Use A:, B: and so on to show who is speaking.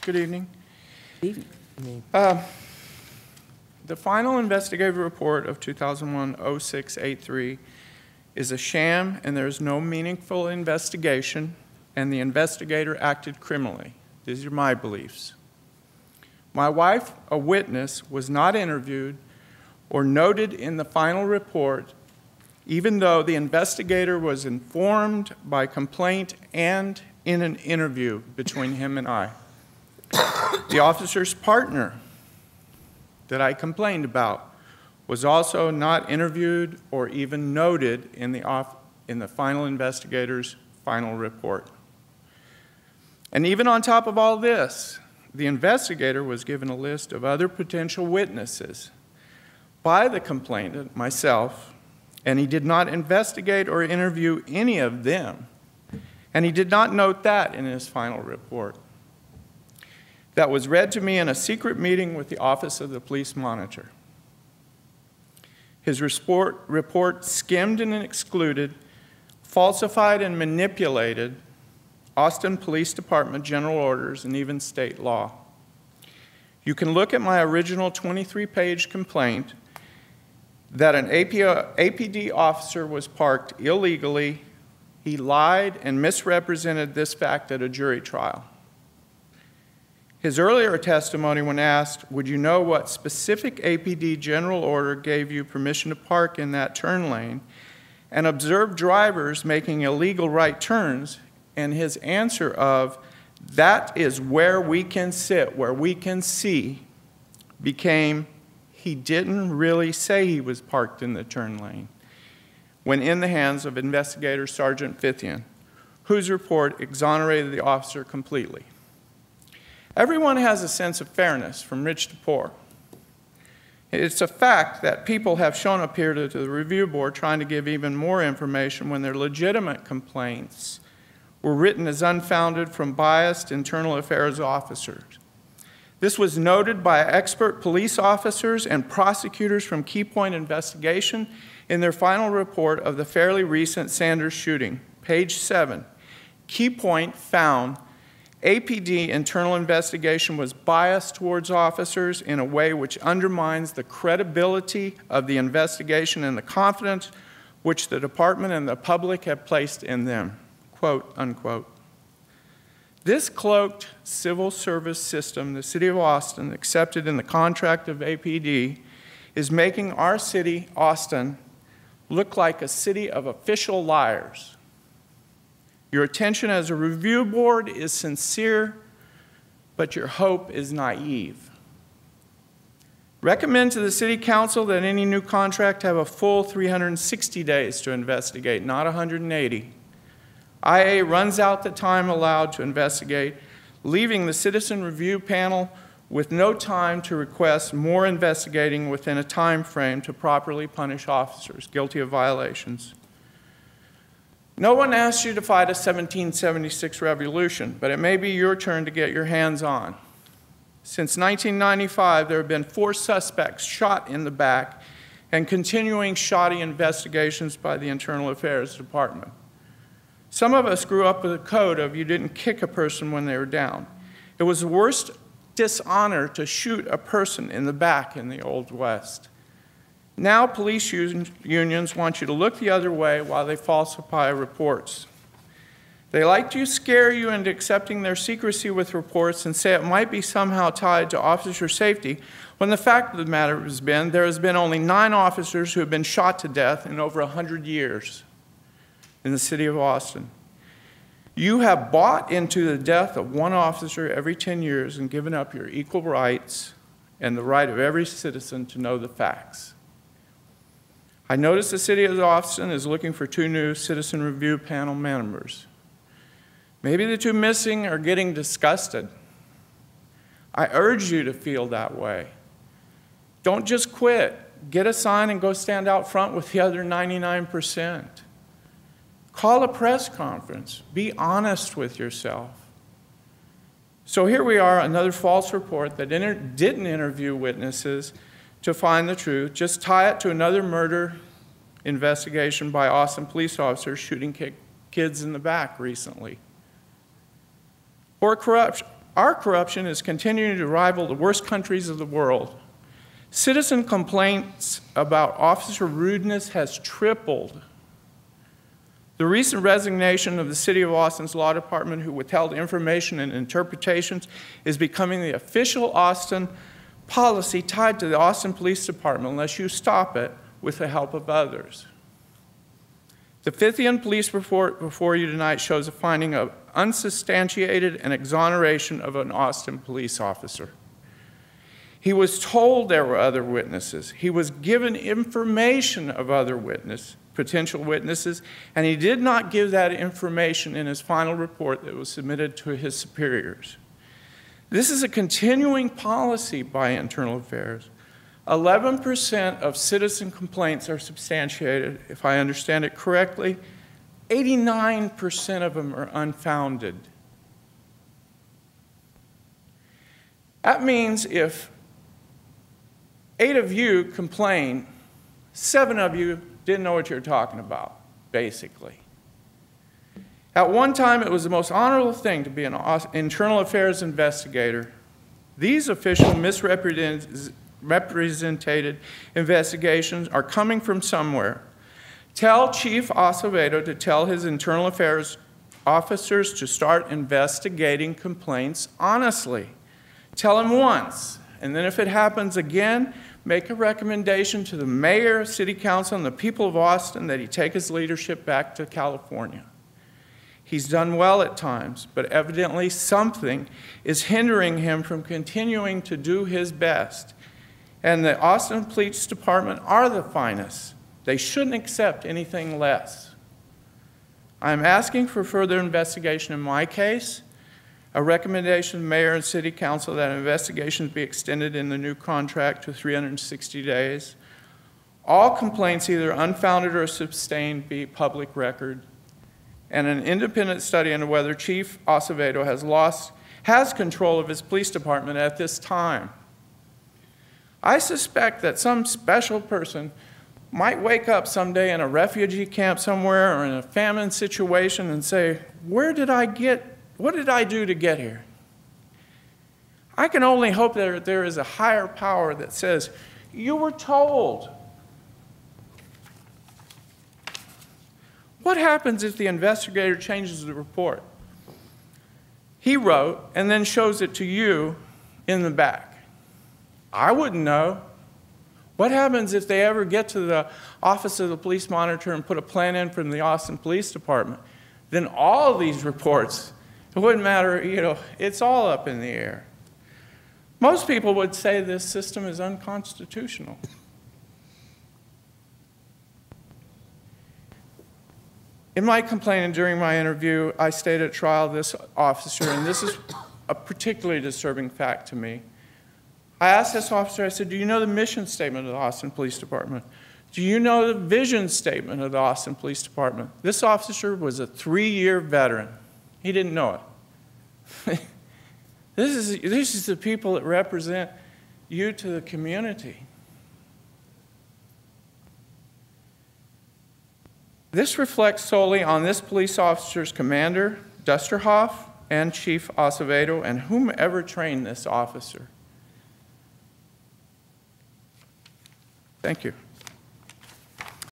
A: Good evening.
B: Good evening.
A: The final investigative report of 2001-0683 is a sham, and there is no meaningful investigation, and the investigator acted criminally. These are my beliefs. My wife, a witness, was not interviewed or noted in the final report, even though the investigator was informed by complaint and in an interview between him and I. The officer's partner that I complained about was also not interviewed or even noted in the final investigator's final report. And even on top of all this, the investigator was given a list of other potential witnesses by the complainant, myself, and he did not investigate or interview any of them. And he did not note that in his final report. That was read to me in a secret meeting with the Office of the Police Monitor. His report skimmed and excluded, falsified and manipulated Austin Police Department general orders and even state law. You can look at my original 23-page complaint that an APD officer was parked illegally. He lied and misrepresented this fact at a jury trial. His earlier testimony, when asked, would you know what specific APD general order gave you permission to park in that turn lane and observe drivers making illegal right turns, and his answer of, that is where we can sit, where we can see, became, he didn't really say he was parked in the turn lane, when in the hands of investigator Sergeant Fithian, whose report exonerated the officer completely. Everyone has a sense of fairness, from rich to poor. It's a fact that people have shown up here to the review board trying to give even more information when their legitimate complaints were written as unfounded from biased internal affairs officers. This was noted by expert police officers and prosecutors from Key Point Investigation in their final report of the fairly recent Sanders shooting. Page 7. Key Point found APD internal investigation was biased towards officers in a way which undermines the credibility of the investigation and the confidence which the department and the public have placed in them, quote, unquote. This cloaked civil service system the City of Austin accepted in the contract of APD is making our city, Austin, look like a city of official liars. Your attention as a review board is sincere, but your hope is naive. Recommend to the City Council that any new contract have a full 360 days to investigate, not 180. IA runs out the time allowed to investigate, leaving the Citizen Review Panel with no time to request more investigating within a time frame to properly punish officers guilty of violations. No one asked you to fight a 1776 revolution, but it may be your turn to get your hands on. Since 1995, there have been 4 suspects shot in the back and continuing shoddy investigations by the Internal Affairs Department. Some of us grew up with a code of you didn't kick a person when they were down. It was the worst dishonor to shoot a person in the back in the Old West. Now police unions want you to look the other way while they falsify reports. They like to scare you into accepting their secrecy with reports and say it might be somehow tied to officer safety, when the fact of the matter has been there has been only 9 officers who have been shot to death in over 100 years in the City of Austin. You have bought into the death of 1 officer every 10 years and given up your equal rights and the right of every citizen to know the facts. I notice the City of Austin is looking for 2 new Citizen Review Panel members. Maybe the 2 missing are getting disgusted. I urge you to feel that way. Don't just quit. Get a sign and go stand out front with the other 99%. Call a press conference. Be honest with yourself. So here we are, another false report that didn't interview witnesses to find the truth. Just tie it to another murder investigation by Austin police officers shooting kids in the back recently. Or corruption. our corruption is continuing to rival the worst countries of the world. Citizen complaints about officer rudeness has tripled. The recent resignation of the City of Austin's law department, who withheld information and interpretations, is becoming the official Austin policy tied to the Austin Police Department unless you stop it with the help of others. The Fithian police report before you tonight shows a finding of unsubstantiated and exoneration of an Austin police officer. He was told there were other witnesses. He was given information of other potential witnesses, and he did not give that information in his final report that was submitted to his superiors. This is a continuing policy by Internal Affairs. 11% of citizen complaints are substantiated, if I understand it correctly. 89% of them are unfounded. That means if 8 of you complain, 7 of you didn't know what you're talking about, basically. At one time, it was the most honorable thing to be an internal affairs investigator. These official misrepresented investigations are coming from somewhere. Tell Chief Acevedo to tell his internal affairs officers to start investigating complaints honestly. Tell him once, and then if it happens again, make a recommendation to the mayor, city council, and the people of Austin that he take his leadership back to California. He's done well at times, but evidently something is hindering him from continuing to do his best. And the Austin Police Department are the finest. They shouldn't accept anything less. I'm asking for further investigation in my case, a recommendation to the mayor and city council that investigations be extended in the new contract to 360 days. All complaints, either unfounded or sustained, be public record. And an independent study into whether Chief Acevedo has control of his police department at this time. I suspect that some special person might wake up someday in a refugee camp somewhere or in a famine situation and say, what did I do to get here? I can only hope that there is a higher power that says, you were told. What happens if the investigator changes the report? He wrote and then shows it to you in the back. I wouldn't know. What happens if they ever get to the office of the police monitor and put a plan in from the Austin Police Department? Then all these reports, it wouldn't matter, it's all up in the air. Most people would say this system is unconstitutional. In my complaint and during my interview, I stated at trial this officer, and this is a particularly disturbing fact to me. I asked this officer, I said, do you know the mission statement of the Austin Police Department? Do you know the vision statement of the Austin Police Department? This officer was a 3-year veteran. He didn't know it. This is the people that represent you to the community. This reflects solely on this police officer's commander, Dusterhoff, and Chief Acevedo, and whomever trained this officer. Thank you.